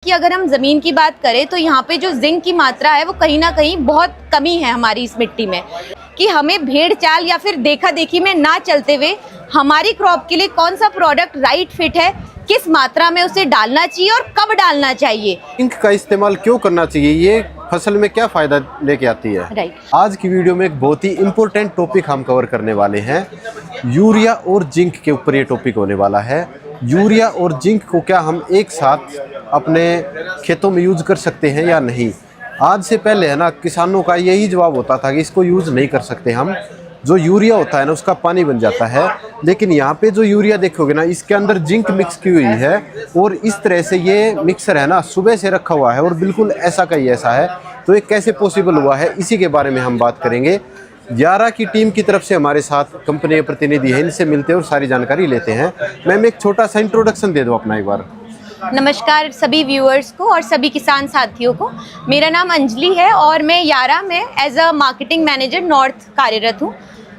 कि अगर हम ज़मीन की बात करें तो यहाँ पे जो जिंक की मात्रा है वो कहीं ना कहीं बहुत कमी है हमारी इस मिट्टी में, कि हमें भेड़ चाल या फिर देखा देखी में ना चलते हुए हमारी क्रॉप के लिए कौन सा प्रोडक्ट राइट फिट है, किस मात्रा में उसे डालना चाहिए और कब डालना चाहिए। जिंक का इस्तेमाल क्यों करना चाहिए, ये फसल में क्या फायदा लेके आती है। राइट। आज की वीडियो में एक बहुत ही इम्पोर्टेंट टॉपिक हम कवर करने वाले हैं। यूरिया और जिंक के ऊपर ये टॉपिक होने वाला है। यूरिया और जिंक को क्या हम एक साथ अपने खेतों में यूज कर सकते हैं या नहीं। आज से पहले है ना, किसानों का यही जवाब होता था कि इसको यूज नहीं कर सकते हम, जो यूरिया होता है ना उसका पानी बन जाता है। लेकिन यहाँ पे जो यूरिया देखोगे ना, इसके अंदर जिंक मिक्स की हुई है और इस तरह से ये मिक्सर है ना सुबह से रखा हुआ है और बिल्कुल ऐसा का ही ऐसा है। तो ये कैसे पॉसिबल हुआ है, इसी के बारे में हम बात करेंगे। यारा की टीम की तरफ से हमारे साथ कंपनी के प्रतिनिधि हैं, इनसे मिलते हैं और सारी जानकारी लेते हैं। मैम एक छोटा सा इंट्रोडक्शन दे दो अपना एक बार। नमस्कार सभी व्यूअर्स को और सभी किसान साथियों को। मेरा नाम अंजलि है और मैं यारा में as a marketing manager north कार्यरत हूँ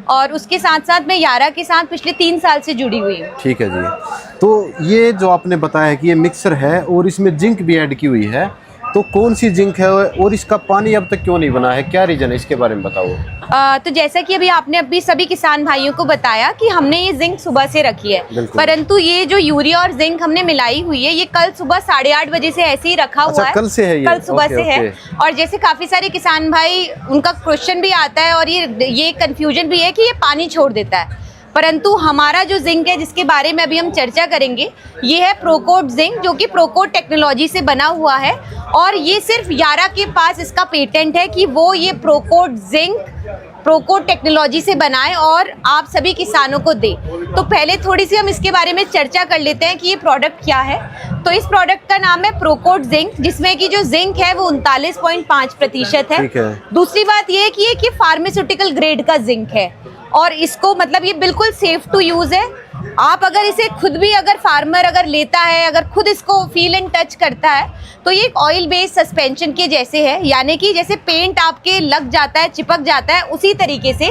और उसके साथ साथ मैं यारा के साथ पिछले 3 साल से जुड़ी हुई हूँ। ठीक है जी। तो ये जो आपने बताया कि ये मिक्सर है और इसमें जिंक भी ऐड की हुई है, तो कौन सी जिंक है और इसका पानी अब तक क्यों नहीं बना है, क्या रीजन है, इसके बारे में बताओ। तो जैसा कि अभी आपने अभी सभी किसान भाइयों को बताया कि हमने ये जिंक सुबह से रखी है, परंतु ये जो यूरिया और जिंक हमने मिलाई हुई है ये कल सुबह 8:30 बजे से ऐसे ही रखा हुआ है। कल से है ये? कल सुबह से है। और जैसे काफी सारे किसान भाई उनका क्वेश्चन भी आता है और ये कंफ्यूजन भी है कि ये पानी छोड़ देता है, परंतु हमारा जो जिंक है जिसके बारे में अभी हम चर्चा करेंगे ये है प्रोकोट जिंक, जो कि प्रोकोट टेक्नोलॉजी से बना हुआ है और ये सिर्फ यारा के पास इसका पेटेंट है कि वो ये प्रोकोट जिंक प्रोकोट टेक्नोलॉजी से बनाए और आप सभी किसानों को दे। तो पहले थोड़ी सी हम इसके बारे में चर्चा कर लेते हैं कि ये प्रोडक्ट क्या है। तो इस प्रोडक्ट का नाम है प्रोकोट जिंक, जिसमें कि जो जिंक है वो 39.5% है। दूसरी बात ये है कि ये फार्मास्यूटिकल ग्रेड का जिंक है और इसको मतलब ये बिल्कुल सेफ टू यूज है। आप अगर इसे खुद भी अगर फार्मर अगर लेता है, अगर खुद इसको फील एंड टच करता है तो ये एक ऑयल बेस्ड सस्पेंशन के जैसे है, यानी कि जैसे पेंट आपके लग जाता है, चिपक जाता है, उसी तरीके से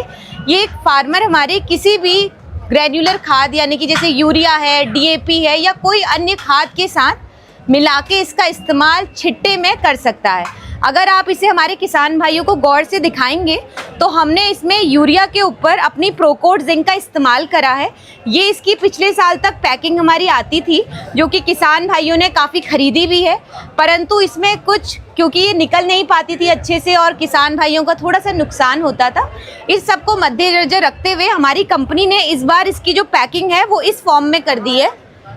ये एक फार्मर हमारे किसी भी ग्रेन्युलर खाद यानी कि जैसे यूरिया है, डीएपी है या कोई अन्य खाद के साथ मिला के इसका इस्तेमाल छिट्टे में कर सकता है। अगर आप इसे हमारे किसान भाइयों को गौर से दिखाएंगे तो हमने इसमें यूरिया के ऊपर अपनी प्रोकोट जिंक का इस्तेमाल करा है। ये इसकी पिछले साल तक पैकिंग हमारी आती थी जो कि किसान भाइयों ने काफ़ी खरीदी भी है, परंतु इसमें कुछ क्योंकि ये निकल नहीं पाती थी अच्छे से और किसान भाइयों का थोड़ा सा नुकसान होता था। इस सबको मद्देनजर रखते हुए हमारी कंपनी ने इस बार इसकी जो पैकिंग है वो इस फॉर्म में कर दी है,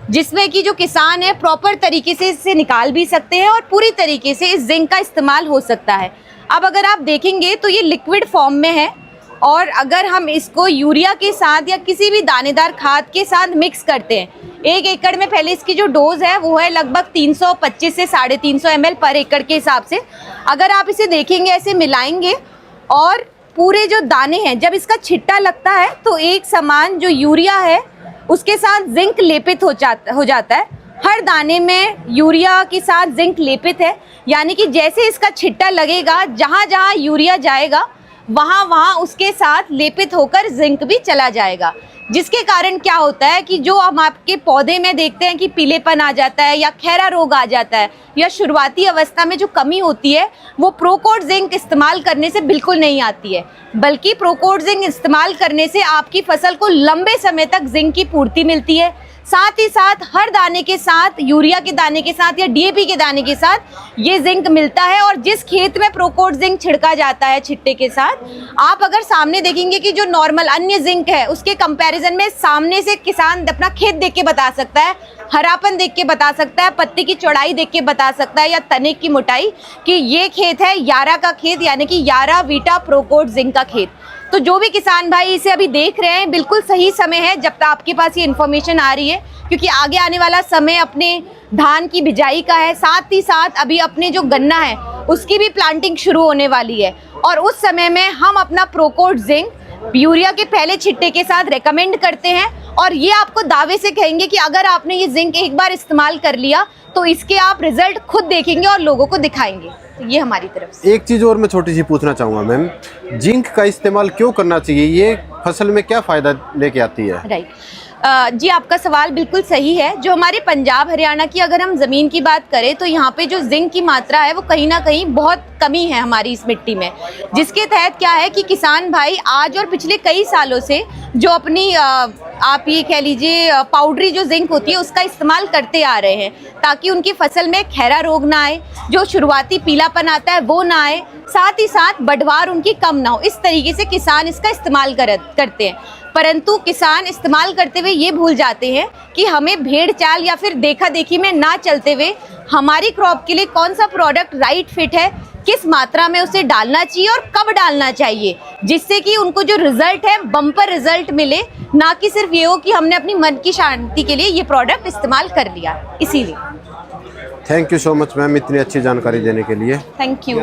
जिसमें कि जो किसान है प्रॉपर तरीके से इसे निकाल भी सकते हैं और पूरी तरीके से इस जिंक का इस्तेमाल हो सकता है। अब अगर आप देखेंगे तो ये लिक्विड फॉर्म में है और अगर हम इसको यूरिया के साथ या किसी भी दानेदार खाद के साथ मिक्स करते हैं, 1 एकड़ में पहले इसकी जो डोज है वो है लगभग 325 से 350 ml पर एकड़ के हिसाब से। अगर आप इसे देखेंगे ऐसे मिलाएंगे और पूरे जो दाने हैं जब इसका छिट्टा लगता है तो एक समान जो यूरिया है उसके साथ जिंक लेपित हो जाता है। हर दाने में यूरिया के साथ जिंक लेपित है, यानी कि जैसे इसका छिट्टा लगेगा जहाँ जहाँ यूरिया जाएगा वहाँ वहाँ उसके साथ लेपित होकर जिंक भी चला जाएगा, जिसके कारण क्या होता है कि जो हम आपके पौधे में देखते हैं कि पीलेपन आ जाता है या खैरा रोग आ जाता है या शुरुआती अवस्था में जो कमी होती है वो प्रोकोट जिंक इस्तेमाल करने से बिल्कुल नहीं आती है, बल्कि प्रोकोट जिंक इस्तेमाल करने से आपकी फसल को लंबे समय तक जिंक की पूर्ति मिलती है। साथ ही साथ हर दाने के साथ, यूरिया के दाने के साथ या डीएपी के दाने के साथ ये जिंक मिलता है। और जिस खेत में प्रोकोट जिंक छिड़का जाता है छिट्टे के साथ, आप अगर सामने देखेंगे कि जो नॉर्मल अन्य जिंक है उसके कंपैरिजन में सामने से किसान अपना खेत देख के बता सकता है, हरापन देख के बता सकता है, पत्ती की चौड़ाई देख के बता सकता है या तने की मोटाई कि ये खेत है यारा का खेत, यानी कि यारा वीटा प्रोकोट जिंक का खेत। तो जो भी किसान भाई इसे अभी देख रहे हैं बिल्कुल सही समय है जब तक आपके पास ये इन्फॉर्मेशन आ रही है, क्योंकि आगे आने वाला समय अपने धान की बिजाई का है, साथ ही साथ अभी अपने जो गन्ना है उसकी भी प्लांटिंग शुरू होने वाली है और उस समय में हम अपना प्रोकोट जिंक यूरिया के पहले छिट्टे के साथ रेकमेंड करते हैं और ये आपको दावे से कहेंगे कि अगर आपने ये जिंक एक बार इस्तेमाल कर लिया तो इसके आप रिजल्ट खुद देखेंगे और लोगों को दिखाएंगे। तो ये हमारी तरफ से। एक चीज़ और मैं छोटी सी पूछना चाहूँगा मैम, जिंक का इस्तेमाल क्यों करना चाहिए, ये फसल में क्या फ़ायदा लेके आती है। राइट। जी आपका सवाल बिल्कुल सही है। जो हमारे पंजाब हरियाणा की अगर हम ज़मीन की बात करें तो यहाँ पे जो जिंक की मात्रा है वो कहीं ना कहीं बहुत कमी है हमारी इस मिट्टी में, जिसके तहत क्या है कि किसान भाई आज और पिछले कई सालों से जो अपनी आप ये कह लीजिए पाउडरी जो जिंक होती है उसका इस्तेमाल करते आ रहे हैं, ताकि उनकी फसल में खैरा रोग ना आए, जो शुरुआती पीलापन आता है वो ना आए, साथ ही साथ बढ़वार उनकी कम ना हो। इस तरीके से किसान इसका इस्तेमाल करते हैं। परंतु किसान इस्तेमाल करते हुए ये भूल जाते हैं कि हमें भेड़ चाल या फिर देखा देखी में ना चलते हुए हमारी क्रॉप के लिए कौन सा प्रोडक्ट राइट फिट है, किस मात्रा में उसे डालना चाहिए और कब डालना चाहिए, जिससे कि उनको जो रिजल्ट है बम्पर रिजल्ट मिले, ना कि सिर्फ ये हो कि हमने अपनी मन की शांति के लिए ये प्रोडक्ट इस्तेमाल कर लिया। इसीलिए thank you so much ma'am इतनी अच्छी जानकारी देने के लिए। Thank you.